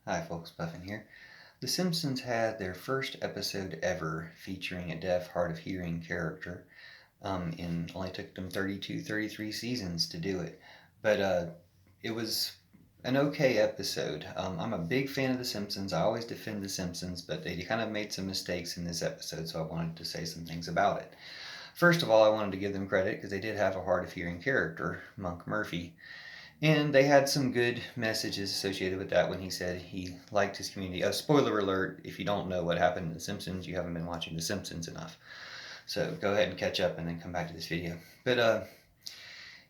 Hi folks, Puffin here. The Simpsons had their first episode ever featuring a deaf, hard of hearing character. Only took them 32, 33 seasons to do it. But it was an okay episode. I'm a big fan of The Simpsons. I always defend The Simpsons, but they kind of made some mistakes in this episode, so I wanted to say some things about it. First of all, I wanted to give them credit because they did have a hard of hearing character, Monk Murphy. And they had some good messages associated with that when he said he liked his community. A spoiler alert, if you don't know what happened in The Simpsons, you haven't been watching The Simpsons enough. So go ahead and catch up and then come back to this video. But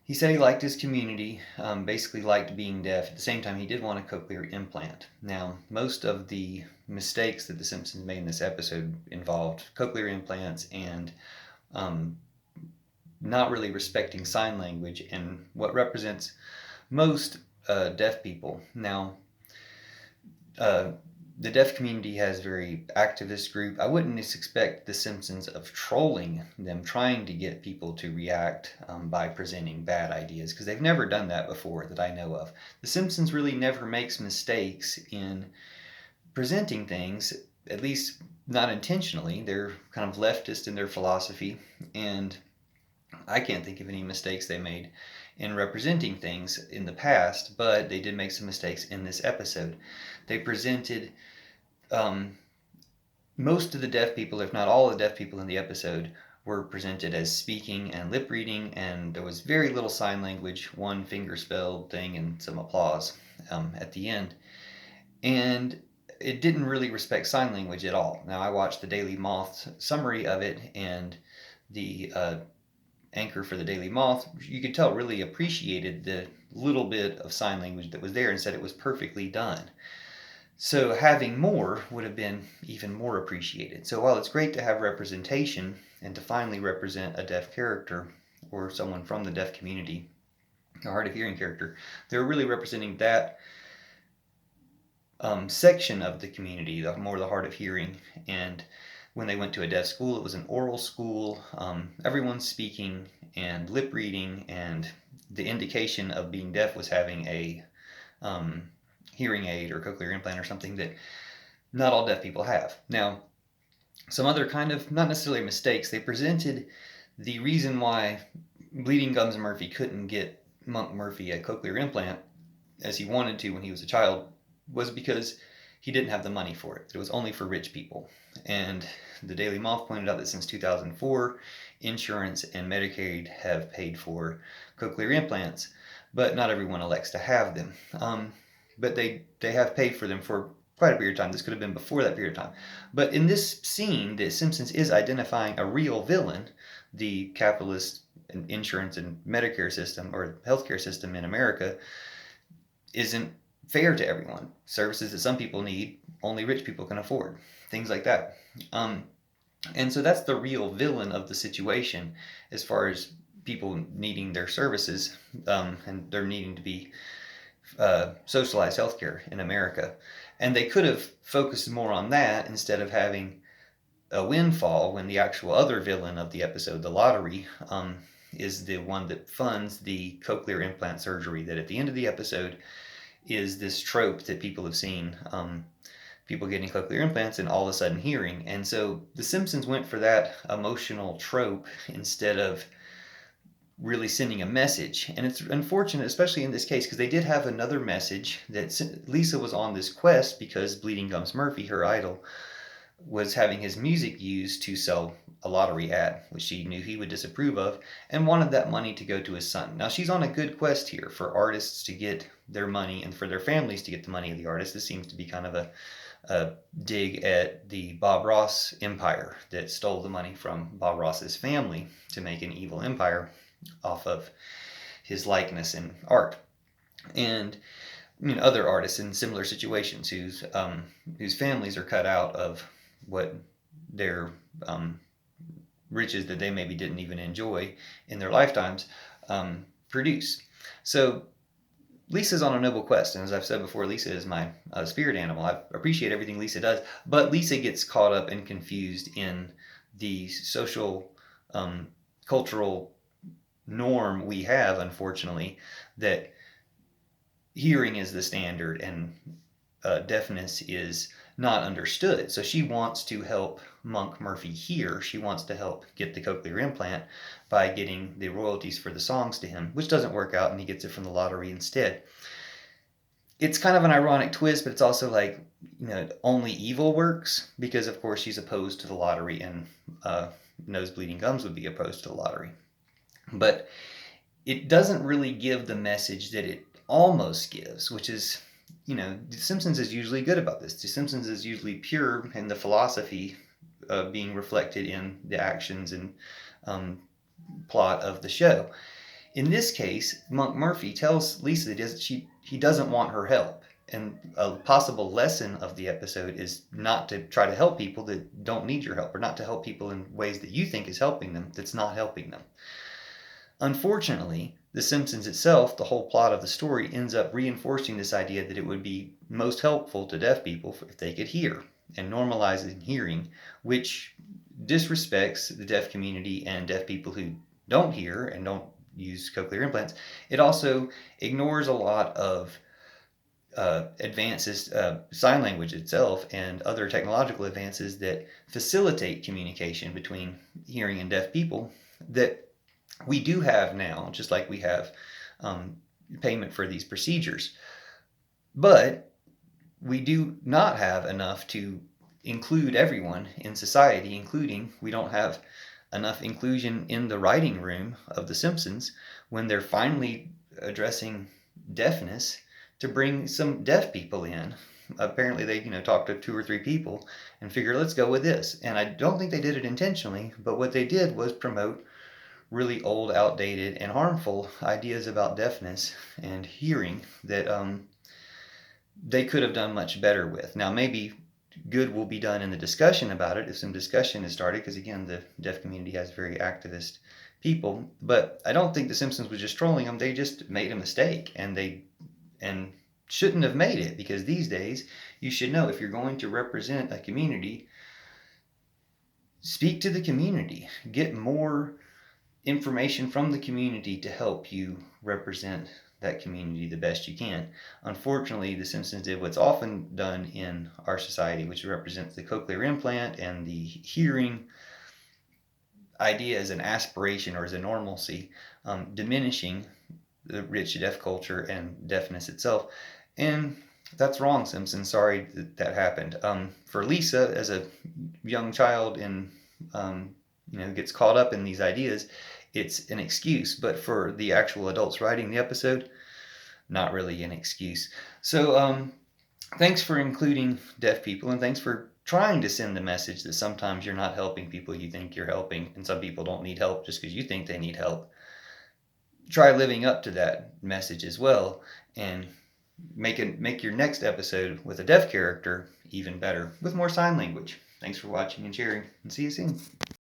he said he liked his community, basically liked being deaf. At the same time, he did want a cochlear implant. Now, most of the mistakes that The Simpsons made in this episode involved cochlear implants and not really respecting sign language and what represents most deaf people. Now, uh, the deaf community has a very activist group. I wouldn't expect The Simpsons of trolling them, trying to get people to react by presenting bad ideas, because they've never done that before that I know of. The Simpsons really never makes mistakes in presenting things, at least not intentionally. They're kind of leftist in their philosophy, and I can't think of any mistakes they made in representing things in the past, but they did make some mistakes in this episode. They presented most of the deaf people, if not all the deaf people in the episode, were presented as speaking and lip reading, and there was very little sign language, one finger spell thing, and some applause at the end. And it didn't really respect sign language at all. Now, I watched the Daily Moth summary of it, and the anchor for the Daily Moth, you could tell really appreciated the little bit of sign language that was there and said it was perfectly done. So having more would have been even more appreciated. So while it's great to have representation and to finally represent a deaf character or someone from the deaf community, a hard of hearing character, they're really representing that section of the community, the more the hard of hearing. And when they went to a deaf school, it was an oral school. Everyone's speaking and lip reading, and the indication of being deaf was having a hearing aid or cochlear implant or something that not all deaf people have. Now, some other kind of, not necessarily mistakes, they presented the reason why Bleeding Gums Murphy couldn't get Monk Murphy a cochlear implant as he wanted to when he was a child was because he didn't have the money for it. It was only for rich people. And the Daily Moth pointed out that since 2004, insurance and Medicaid have paid for cochlear implants, but not everyone elects to have them. But they have paid for them for quite a period of time. This could have been before that period of time. But in this scene, the Simpsons is identifying a real villain, the capitalist insurance and Medicare system or healthcare system in America isn't fair to everyone. Services that some people need, only rich people can afford. Things like that. And so that's the real villain of the situation as far as people needing their services and they're needing to be socialized healthcare in America. And they could have focused more on that instead of having a windfall when the actual other villain of the episode, the lottery, is the one that funds the cochlear implant surgery that at the end of the episode is this trope that people have seen, people getting cochlear implants and all of a sudden hearing. And so The Simpsons went for that emotional trope instead of really sending a message. And it's unfortunate, especially in this case, because they did have another message that Lisa was on this quest because Bleeding Gums Murphy, her idol, was having his music used to sell a lottery ad, which she knew he would disapprove of, and wanted that money to go to his son. Now, she's on a good quest here for artists to get their money and for their families to get the money of the artists. This seems to be kind of a dig at the Bob Ross empire that stole the money from Bob Ross's family to make an evil empire off of his likeness and art. And other artists in similar situations whose families are cut out of what their riches that they maybe didn't even enjoy in their lifetimes produce. So Lisa's on a noble quest, and as I've said before, Lisa is my spirit animal. I appreciate everything Lisa does, but Lisa gets caught up and confused in the social, cultural norm we have, unfortunately, that hearing is the standard and deafness is not understood. So she wants to help Monk Murphy hear. She wants to help get the cochlear implant by getting the royalties for the songs to him, which doesn't work out, and he gets it from the lottery instead. It's kind of an ironic twist, but it's also like, only evil works, because of course she's opposed to the lottery, and Nose Bleeding Gums would be opposed to the lottery. But it doesn't really give the message that it almost gives, which is, The Simpsons is usually good about this. The Simpsons is usually pure in the philosophy being reflected in the actions and plot of the show. In this case, Monk Murphy tells Lisa that he doesn't want her help. And a possible lesson of the episode is not to try to help people that don't need your help, or not to help people in ways that you think is helping them that's not helping them. Unfortunately, The Simpsons itself, the whole plot of the story, ends up reinforcing this idea that it would be most helpful to deaf people if they could hear, and normalizing hearing, which disrespects the deaf community and deaf people who don't hear and don't use cochlear implants. It also ignores a lot of advances, sign language itself, and other technological advances that facilitate communication between hearing and deaf people that we do have now, just like we have payment for these procedures. But we do not have enough to include everyone in society, including we don't have enough inclusion in the writing room of The Simpsons when they're finally addressing deafness to bring some deaf people in. Apparently they talked to 2 or 3 people and figured, let's go with this. And I don't think they did it intentionally, but what they did was promote really old, outdated, and harmful ideas about deafness and hearing that they could have done much better with. Now, maybe good will be done in the discussion about it if some discussion is started, because again, the deaf community has very activist people. But I don't think The Simpsons was just trolling them. They just made a mistake, and shouldn't have made it, because these days you should know, if you're going to represent a community, speak to the community, get more information from the community to help you represent that community the best you can. Unfortunately, The Simpsons did what's often done in our society, which represents the cochlear implant and the hearing idea as an aspiration or as a normalcy, diminishing the rich deaf culture and deafness itself. And that's wrong, Simpsons. Sorry that happened. For Lisa, as a young child and gets caught up in these ideas, it's an excuse. But for the actual adults writing the episode, not really an excuse. So thanks for including deaf people, and thanks for trying to send the message that sometimes you're not helping people you think you're helping, and some people don't need help just because you think they need help. Try living up to that message as well, and make your next episode with a deaf character even better, with more sign language. Thanks for watching and sharing, and see you soon.